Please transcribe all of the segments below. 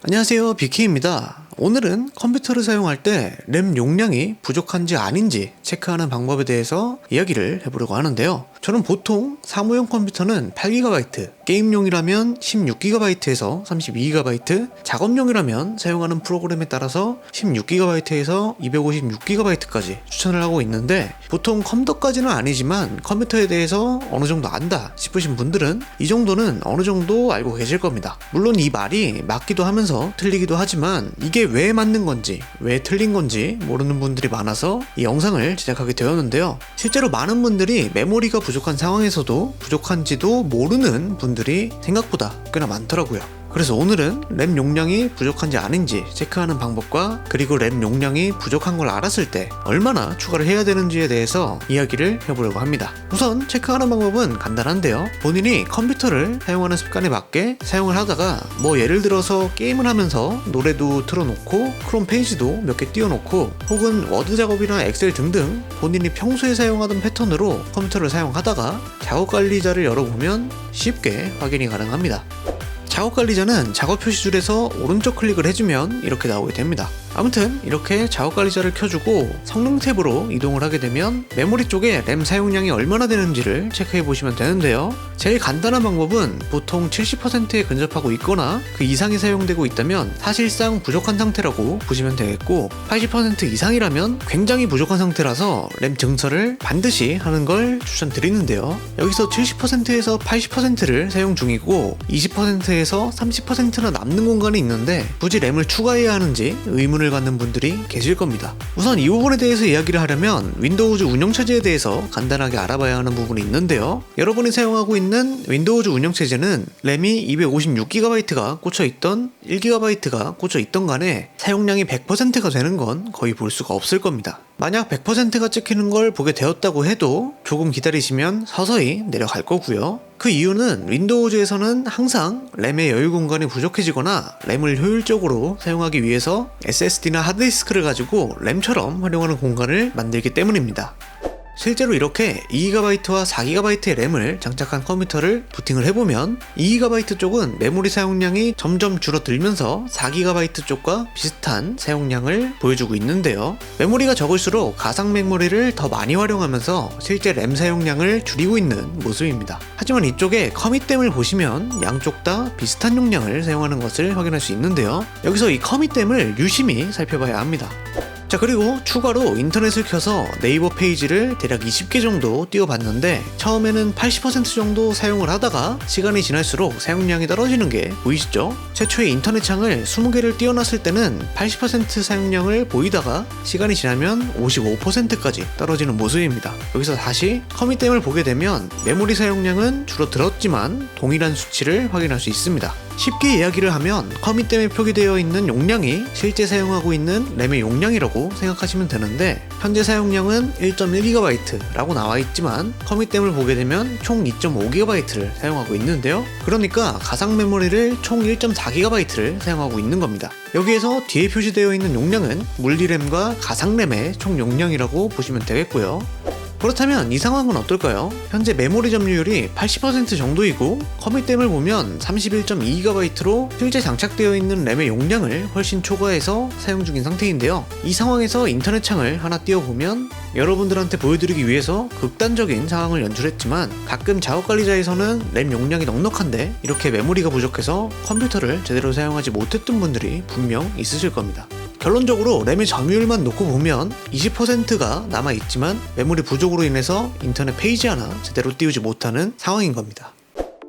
안녕하세요, BK입니다. 오늘은 컴퓨터를 사용할 때 램 용량이 부족한지 아닌지 체크하는 방법에 대해서 이야기를 해보려고 하는데요. 저는 보통 사무용 컴퓨터는 8GB, 게임용이라면 16GB에서 32GB, 작업용이라면 사용하는 프로그램에 따라서 16GB에서 256GB까지 추천을 하고 있는데, 보통 컴퓨터까지는 아니지만 컴퓨터에 대해서 어느 정도 안다 싶으신 분들은 이 정도는 어느 정도 알고 계실 겁니다. 물론 이 말이 맞기도 하면서 틀리기도 하지만 이게 왜 맞는 건지 왜 틀린 건지 모르는 분들이 많아서 이 영상을 제작하게 되었는데요. 실제로 많은 분들이 메모리가 부족한 상황에서도 부족한지도 모르는 분들이 생각보다 꽤나 많더라고요. 그래서 오늘은 램 용량이 부족한지 아닌지 체크하는 방법과, 그리고 램 용량이 부족한 걸 알았을 때 얼마나 추가를 해야 되는지에 대해서 이야기를 해보려고 합니다. 우선 체크하는 방법은 간단한데요. 본인이 컴퓨터를 사용하는 습관에 맞게 사용을 하다가 예를 들어서 게임을 하면서 노래도 틀어놓고 크롬 페이지도 몇 개 띄워놓고, 혹은 워드 작업이나 엑셀 등등 본인이 평소에 사용하던 패턴으로 컴퓨터를 사용하다가 작업관리자를 열어보면 쉽게 확인이 가능합니다. 작업관리자는 작업 표시줄에서 오른쪽 클릭을 해주면 이렇게 나오게 됩니다. 아무튼 이렇게 작업관리자를 켜주고 성능 탭으로 이동을 하게 되면 메모리 쪽에 램 사용량이 얼마나 되는지를 체크해 보시면 되는데요. 제일 간단한 방법은 보통 70%에 근접하고 있거나 그 이상이 사용되고 있다면 사실상 부족한 상태라고 보시면 되겠고, 80% 이상이라면 굉장히 부족한 상태라서 램 증설을 반드시 하는 걸 추천드리는데요. 여기서 70%에서 80%를 사용 중이고 20%에서 30%나 남는 공간이 있는데 굳이 램을 추가해야 하는지 의문을 갖는 분들이 계실 겁니다. 우선 이 부분에 대해서 이야기를 하려면 윈도우즈 운영체제에 대해서 간단하게 알아봐야 하는 부분이 있는데요. 여러분이 사용하고 있는 윈도우즈 운영체제는 램이 256GB가 꽂혀있던 1GB가 꽂혀있던 간에 사용량이 100%가 되는 건 거의 볼 수가 없을 겁니다. 만약 100%가 찍히는 걸 보게 되었다고 해도 조금 기다리시면 서서히 내려갈 거고요. 그 이유는 윈도우즈에서는 항상 램의 여유 공간이 부족해지거나 램을 효율적으로 사용하기 위해서 SSD나 하드디스크를 가지고 램처럼 활용하는 공간을 만들기 때문입니다. 실제로 이렇게 2GB와 4GB의 램을 장착한 컴퓨터를 부팅을 해보면 2GB 쪽은 메모리 사용량이 점점 줄어들면서 4GB 쪽과 비슷한 사용량을 보여주고 있는데요. 메모리가 적을수록 가상 메모리를 더 많이 활용하면서 실제 램 사용량을 줄이고 있는 모습입니다. 하지만 이쪽에 커밋댐을 보시면 양쪽 다 비슷한 용량을 사용하는 것을 확인할 수 있는데요. 여기서 이 커밋댐을 유심히 살펴봐야 합니다. 자, 그리고 추가로 인터넷을 켜서 네이버 페이지를 대략 20개 정도 띄워봤는데, 처음에는 80% 정도 사용을 하다가 시간이 지날수록 사용량이 떨어지는 게 보이시죠? 최초의 인터넷 창을 20개를 띄워놨을 때는 80% 사용량을 보이다가 시간이 지나면 55%까지 떨어지는 모습입니다. 여기서 다시 커밋댐을 보게 되면 메모리 사용량은 줄어들었지만 동일한 수치를 확인할 수 있습니다. 쉽게 이야기를 하면 커밋댐에 표기되어 있는 용량이 실제 사용하고 있는 램의 용량이라고 생각하시면 되는데, 현재 사용량은 1.1GB라고 나와 있지만 커밋댐을 보게 되면 총 2.5GB를 사용하고 있는데요. 그러니까 가상 메모리를 총 1.4GB를 사용하고 있는 겁니다. 여기에서 뒤에 표시되어 있는 용량은 물리램과 가상램의 총 용량이라고 보시면 되겠고요. 그렇다면 이 상황은 어떨까요? 현재 메모리 점유율이 80% 정도이고 커밋댐을 보면 31.2GB로 실제 장착되어 있는 램의 용량을 훨씬 초과해서 사용 중인 상태인데요. 이 상황에서 인터넷 창을 하나 띄워보면 여러분들한테 보여드리기 위해서 극단적인 상황을 연출했지만, 가끔 작업관리자에서는 램 용량이 넉넉한데 이렇게 메모리가 부족해서 컴퓨터를 제대로 사용하지 못했던 분들이 분명 있으실 겁니다. 결론적으로 램의 점유율만 놓고 보면 20%가 남아있지만 메모리 부족으로 인해서 인터넷 페이지 하나 제대로 띄우지 못하는 상황인 겁니다.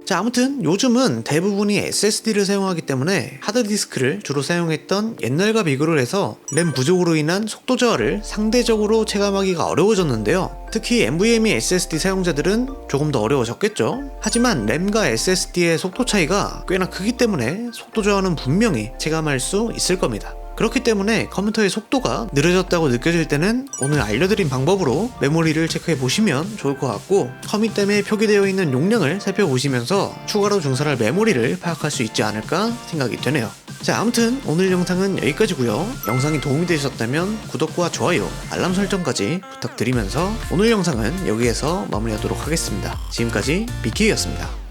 자, 아무튼 요즘은 대부분이 SSD를 사용하기 때문에 하드디스크를 주로 사용했던 옛날과 비교를 해서 램 부족으로 인한 속도 저하를 상대적으로 체감하기가 어려워졌는데요. 특히 NVMe SSD 사용자들은 조금 더 어려워졌겠죠. 하지만 램과 SSD의 속도 차이가 꽤나 크기 때문에 속도 저하는 분명히 체감할 수 있을 겁니다. 그렇기 때문에 컴퓨터의 속도가 느려졌다고 느껴질 때는 오늘 알려드린 방법으로 메모리를 체크해 보시면 좋을 것 같고, 커밋댐에 표기되어 있는 용량을 살펴보시면서 추가로 증설할 메모리를 파악할 수 있지 않을까 생각이 되네요. 자, 아무튼 오늘 영상은 여기까지고요. 영상이 도움이 되셨다면 구독과 좋아요, 알람 설정까지 부탁드리면서 오늘 영상은 여기에서 마무리하도록 하겠습니다. 지금까지 BK였습니다.